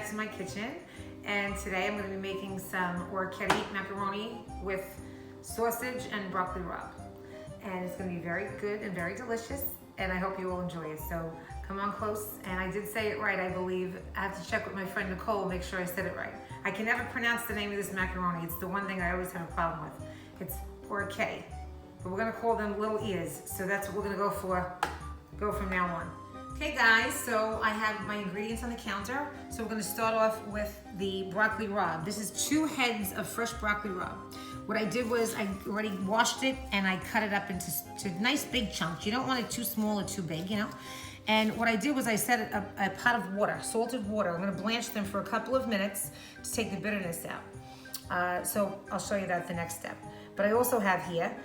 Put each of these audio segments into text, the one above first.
back to my kitchen, and today I'm going to be making some Orecchiette macaroni with sausage and broccoli rabe. And it's going to be very good and very delicious, and I hope you will enjoy it. So come on close, and I did say it right, I believe. I have to check with my friend Nicole, make sure I said it right. I can never pronounce the name of this macaroni. It's the one thing I always have a problem with. It's Orecchiette, but we're going to call them little ears, so that's what we're going to go from now on. Okay guys, so I have my ingredients on the counter. So we're gonna start off with the broccoli rabe. This is 2 heads of fresh broccoli rabe. What I did was I already washed it and I cut it up into nice big chunks. You don't want it too small or too big, you know? And what I did was I set a pot of water, salted water. I'm gonna blanch them for a couple of minutes to take the bitterness out. So I'll show you that the next step. But I also have here,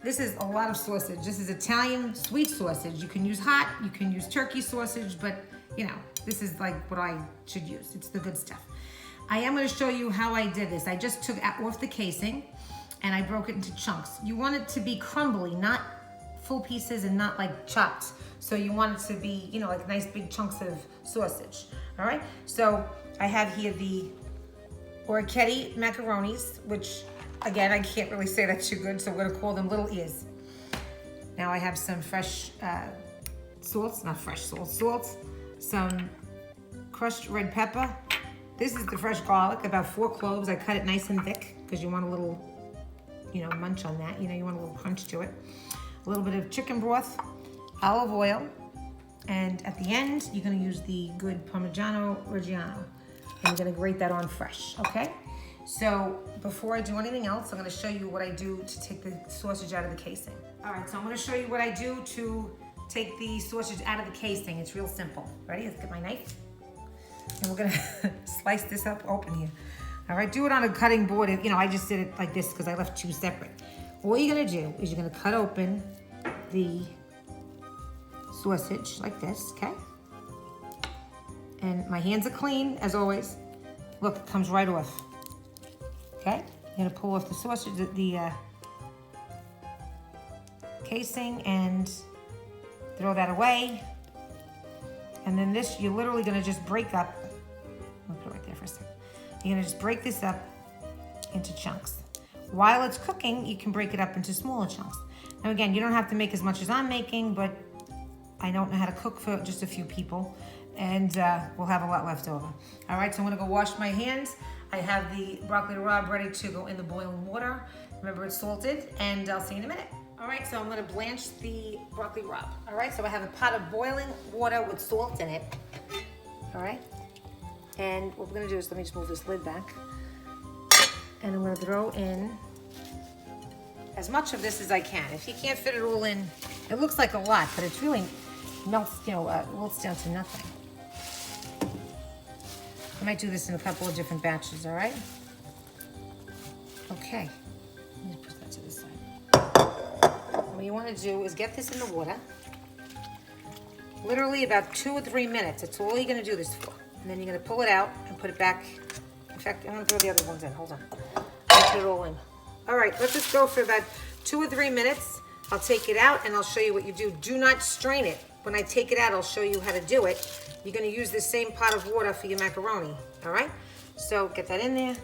this is a lot of sausage. This is Italian sweet sausage. You can use hot, you can use turkey sausage, but you know, this is like what I should use. It's the good stuff. I am gonna show you how I did this. I just took off the casing and I broke it into chunks. You want it to be crumbly, not full pieces and not like chopped. So you want it to be, you know, like nice big chunks of sausage, all right? So I have here the Orecchiette macaronis, which again, I can't really say that too good, so we're gonna call them little ears. Now I have some fresh salts, not fresh salt, some crushed red pepper. This is the fresh garlic, about 4 cloves. I cut it nice and thick because you want a little, you know, munch on that. You know, you want a little crunch to it. A little bit of chicken broth, olive oil, and at the end, you're gonna use the good Parmigiano Reggiano. And you're gonna grate that on fresh, okay? So before I do anything else, I'm gonna show you what I do to take the sausage out of the casing. All right, so I'm gonna show you what I do to take the sausage out of the casing. It's real simple. Ready? Let's get my knife. And we're gonna slice this up open here. All right, do it on a cutting board. You know, I just did it like this because I left 2 separate. All you're gonna do is you're gonna cut open the sausage like this, okay? And my hands are clean, as always. Look, it comes right off. Okay, you're gonna pull off the sausage, the casing, and throw that away. And then this, you're literally gonna just break up. I'll put it right there for a second. You're gonna just break this up into chunks. While it's cooking, you can break it up into smaller chunks. Now again, you don't have to make as much as I'm making, but I don't know how to cook for just a few people, and we'll have a lot left over. All right, so I'm gonna go wash my hands. I have the broccoli rabe ready to go in the boiling water. Remember, it's salted, and I'll see you in a minute. All right, so I'm gonna blanch the broccoli rabe. All right, so I have a pot of boiling water with salt in it. All right, and what we're gonna do is, let me just move this lid back. And I'm gonna throw in as much of this as I can. If you can't fit it all in, it looks like a lot, but it's really melts, you know, wilts down to nothing. I might do this in a couple of different batches, all right? Okay, let me put that to the side. What you want to do is get this in the water. Literally about 2 or 3 minutes. That's all you're going to do this for. And then you're going to pull it out and put it back. In fact, I'm going to throw the other ones in. Hold on. I'll put it all in. All right, let this go for about 2 or 3 minutes. I'll take it out and I'll show you what you do. Do not strain it. When I take it out, I'll show you how to do it. You're gonna use the same pot of water for your macaroni, all right? So get that in there.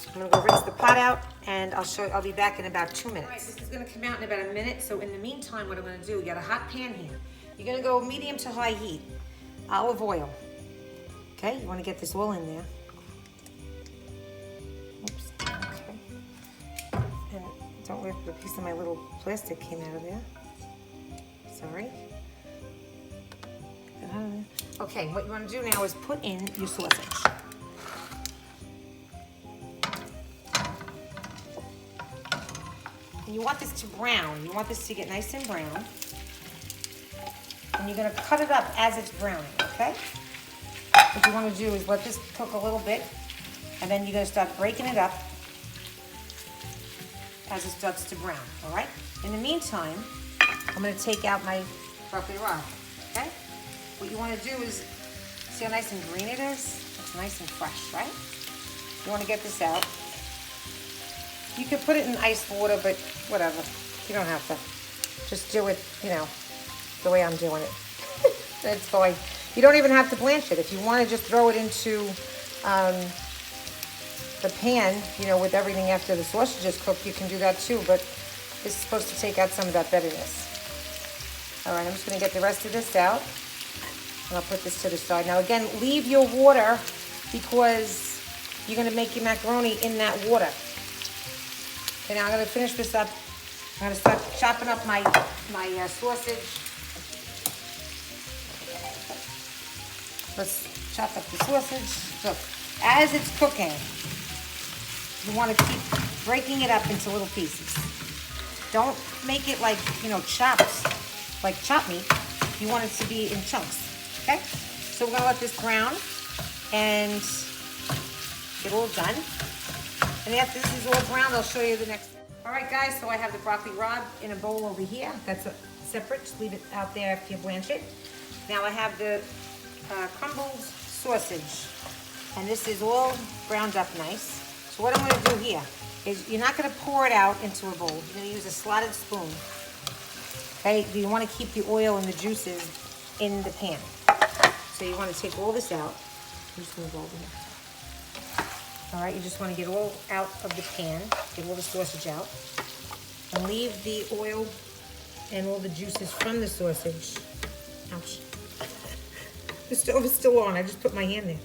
I'm gonna go rinse the pot out, and I'll be back in about 2 minutes. All right, this is gonna come out in about a minute. So in the meantime, what I'm gonna do, you got a hot pan here. You're gonna go medium to high heat. Olive oil, okay? You wanna get this all in there. Oops, okay. And don't rip the piece of my little plastic came out of there. Sorry. Okay, what you want to do now is put in your sausage. And you want this to brown. You want this to get nice and brown. And you're going to cut it up as it's browning, okay? What you want to do is let this cook a little bit, and then you're going to start breaking it up as it starts to brown, all right? In the meantime, I'm going to take out my broccoli rabe, okay? What you want to do is, see how nice and green it is? It's nice and fresh, right? You want to get this out. You could put it in ice water, but whatever. You don't have to. Just do it, you know, the way I'm doing it. That's fine. You don't even have to blanch it. If you want to just throw it into the pan, you know, with everything after the sausage is cooked, you can do that too, but this is supposed to take out some of that bitterness. All right, I'm just gonna get the rest of this out, and I'll put this to the side. Now again, leave your water because you're gonna make your macaroni in that water. Okay, now I'm gonna finish this up. I'm gonna start chopping up my sausage. Let's chop up the sausage. So as it's cooking, you want to keep breaking it up into little pieces. Don't make it like, you know, chopped, like chop meat. You want it to be in chunks, okay? So we're gonna let this brown and get all done. And after this is all browned, I'll show you the next step. All right, guys, so I have the broccoli rabe in a bowl over here. That's separate, just leave it out there after you blanch it. Now I have the crumbled sausage, and this is all browned up nice. So what I'm gonna do here is you're not gonna pour it out into a bowl. You're gonna use a slotted spoon. Okay, you wanna keep the oil and the juices in the pan. So you wanna take all this out. I'm just gonna go over here. All right, you just wanna get all out of the pan, get all the sausage out, and leave the oil and all the juices from the sausage. Ouch. The stove is still on, I just put my hand there.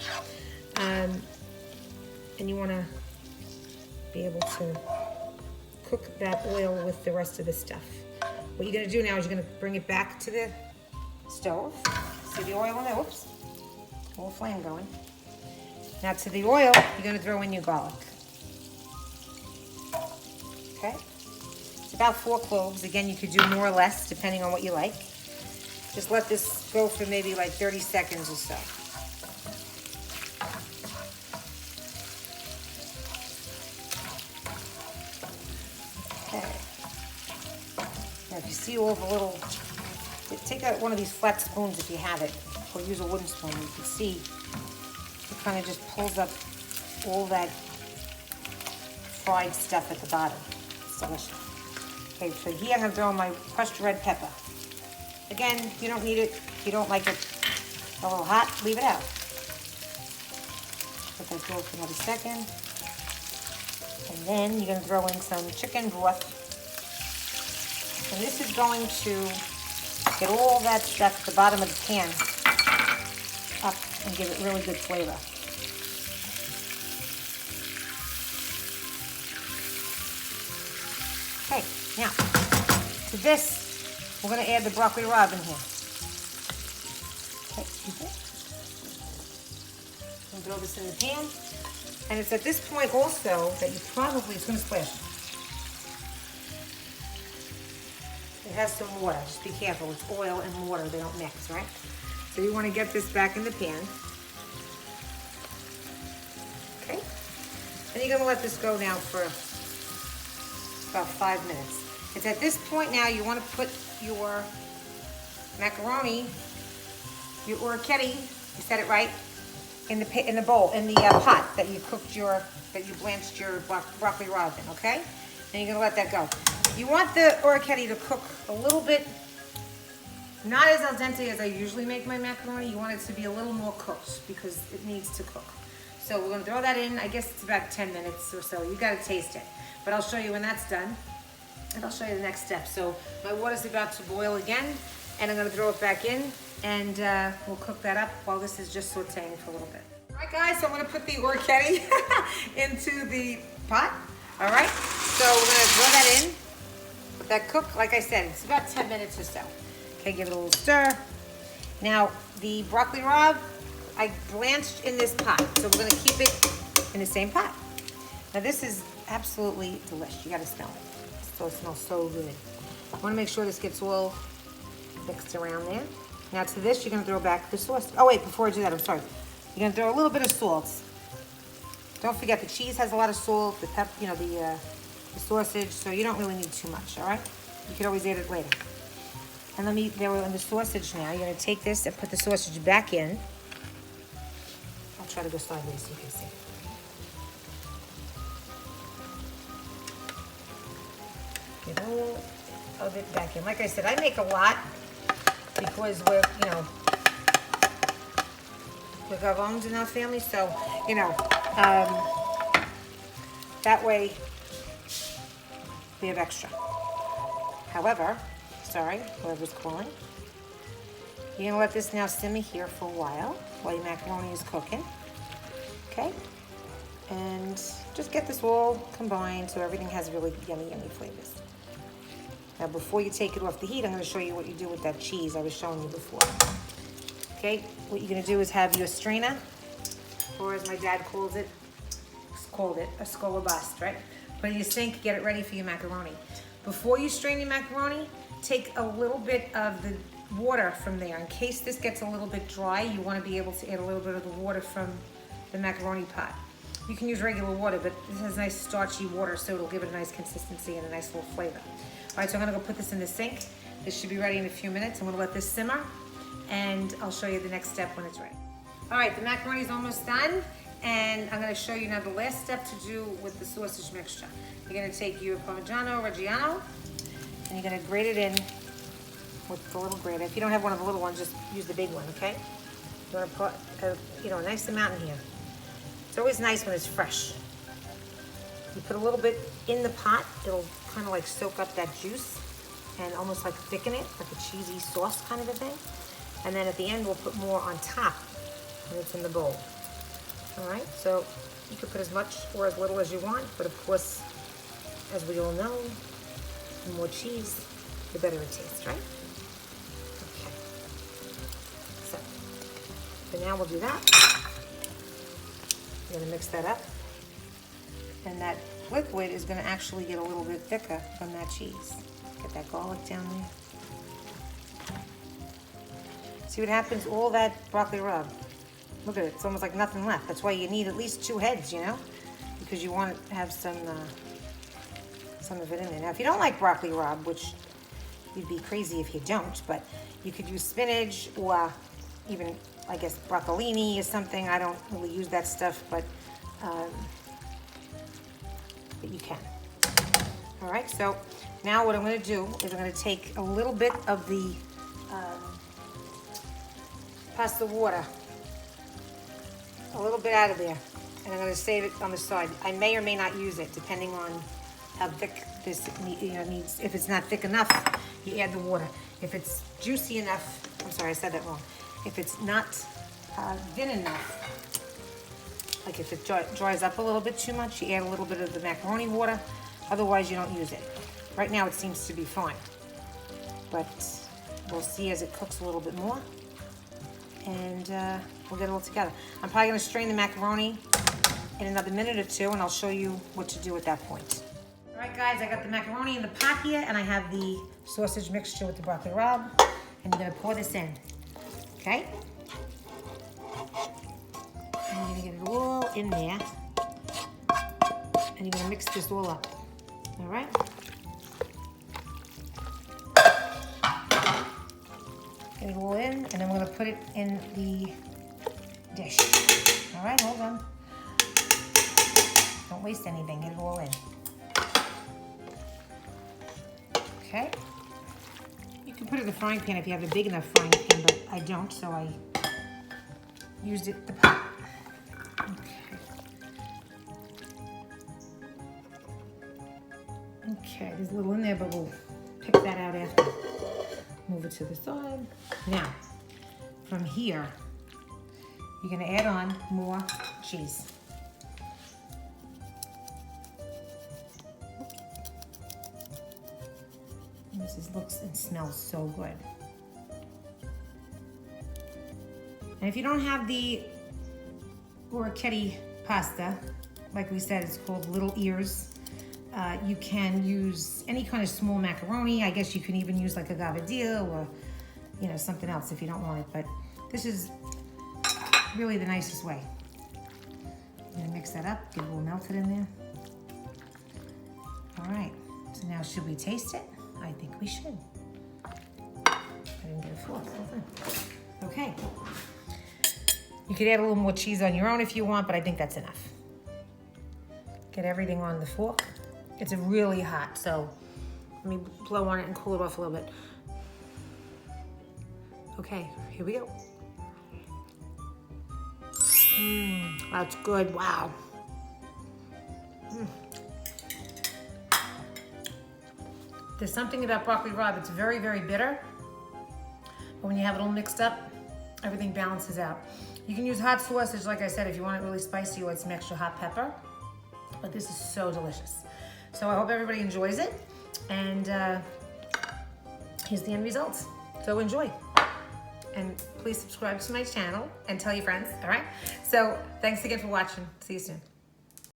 And you wanna be able to cook that oil with the rest of the stuff. What you're gonna do now is you're gonna bring it back to the stove. See the oil in there, whoops, a little flame going. Now to the oil, you're gonna throw in your garlic. Okay? It's about 4 cloves. Again, you could do more or less depending on what you like. Just let this go for maybe like 30 seconds or so. Okay. Now if you see all the little, take out one of these flat spoons if you have it, or use a wooden spoon. You can see it kind of just pulls up all that fried stuff at the bottom. It's delicious. Okay, so here I'm gonna throw in my crushed red pepper. Again, you don't need it. If you don't like it a little hot, leave it out. Let that go for another second. And then you're going to throw in some chicken broth. And this is going to get all that stuff at the bottom of the pan up and give it really good flavor. Okay, now to this, we're going to add the broccoli rabe in here. Okay, and throw this in the pan. And it's at this point also that you probably, it's going to splash. It has some water, just be careful. It's oil and water, they don't mix, right? So you want to get this back in the pan. Okay? And you're going to let this go now for about 5 minutes. It's at this point now you want to put your macaroni, your orecchiette, you said it right, in the bowl, in the pot that you cooked that you blanched your broccoli rabe in, okay? And you're gonna let that go. You want the orecchiette to cook a little bit, not as al dente as I usually make my macaroni. You want it to be a little more cooked because it needs to cook. So we're gonna throw that in. I guess it's about 10 minutes or so. You gotta taste it. But I'll show you when that's done. And I'll show you the next step. So my water's about to boil again, and I'm gonna throw it back in, and we'll cook that up while this is just sauteing for a little bit. All right, guys, so I'm gonna put the orecchiette into the pot. All right, so we're gonna throw that in, let that cook. Like I said, it's about 10 minutes or so. Okay, give it a little stir. Now, the broccoli rabe, I blanched in this pot, so we're gonna keep it in the same pot. Now this is absolutely delicious. You gotta smell it. So it smells so good. I want to make sure this gets all mixed around there. Now to this, you're going to throw back the sauce. Oh wait, before I do that, I'm sorry. You're going to throw a little bit of salt. Don't forget the cheese has a lot of salt, the the sausage, so you don't really need too much, all right? You can always add it later. And let me, throw in the sausage now. You're going to take this and put the sausage back in. I'll try to go sideways so you can see. Get all of it back in. Like I said, I make a lot because we're, We're garons in our family, so, you know, that way we have extra. However, sorry, whoever's calling. You're gonna let this now simmer here for a while your macaroni is cooking, okay? And just get this all combined so everything has really yummy, yummy flavors. Now before you take it off the heat, I'm gonna show you what you do with that cheese I was showing you before. Okay, what you're gonna do is have your strainer, or as my dad called it, a scolabust, right? Put it in your sink, get it ready for your macaroni. Before you strain your macaroni, take a little bit of the water from there. In case this gets a little bit dry, you wanna be able to add a little bit of the water from the macaroni pot. You can use regular water, but this has nice starchy water, so it'll give it a nice consistency and a nice little flavor. All right, so I'm gonna go put this in the sink. This should be ready in a few minutes. I'm gonna let this simmer, and I'll show you the next step when it's ready. All right, the macaroni is almost done, and I'm gonna show you now the last step to do with the sausage mixture. You're gonna take your Parmigiano Reggiano, and you're gonna grate it in with the little grater. If you don't have one of the little ones, just use the big one, okay? You wanna put a nice amount in here. It's always nice when it's fresh. You put a little bit in the pot, it'll kind of like soak up that juice and almost like thicken it, like a cheesy sauce kind of a thing. And then at the end, we'll put more on top when it's in the bowl. All right, so you can put as much or as little as you want, but of course, as we all know, the more cheese, the better it tastes, right? Okay, so now we'll do that. You're gonna mix that up. And that liquid is gonna actually get a little bit thicker from that cheese. Get that garlic down there. See what happens? All that broccoli rub. Look at it, it's almost like nothing left. That's why you need at least 2 heads, you know? Because you want to have some of it in there. Now, if you don't like broccoli rub, which you'd be crazy if you don't, but you could use spinach or even, I guess, broccolini or something. I don't really use that stuff, but you can. All right, so now what I'm gonna do is I'm gonna take a little bit of the pasta water, a little bit out of there, and I'm gonna save it on the side. I may or may not use it, depending on how thick this needs. If it's not thick enough, you add the water. If it's juicy enough, I'm sorry, I said that wrong. If it's not thin enough, like if it dries up a little bit too much, you add a little bit of the macaroni water. Otherwise, you don't use it. Right now, it seems to be fine. But we'll see as it cooks a little bit more. And we'll get it all together. I'm probably gonna strain the macaroni in another minute or two, and I'll show you what to do at that point. All right, guys, I got the macaroni in the pot here, and I have the sausage mixture with the broccoli rub, and you're gonna pour this in, okay? And you're gonna get it all in there, and you're gonna mix this all up, all right? Get it all in, and then we're gonna put it in the dish. All right, hold on. Don't waste anything, get it all in. Okay. You can put it in the frying pan if you have a big enough frying pan, but I don't, so I used the pot. Okay. Okay, there's a little in there, but we'll pick that out after. Move it to the side. Now, from here, you're gonna add on more cheese. And this looks and smells so good. And if you don't have the Orecchiette pasta, like we said, it's called little ears. You can use any kind of small macaroni. I guess you can even use like a gabardine or, you know, something else if you don't want it. But this is really the nicest way. I'm gonna mix that up, get it all melted in there. All right, so now should we taste it? I think we should. I didn't get a fork. Okay. You could add a little more cheese on your own if you want, but I think that's enough. Get everything on the fork. It's really hot, so let me blow on it and cool it off a little bit. Okay, here we go. That's good, wow. There's something about broccoli rabe, it's very, very bitter. But when you have it all mixed up, everything balances out. You can use hot sausage, like I said, if you want it really spicy or it's some extra hot pepper. But this is so delicious. So I hope everybody enjoys it. And here's the end results. So enjoy. And please subscribe to my channel and tell your friends, all right? So thanks again for watching. See you soon.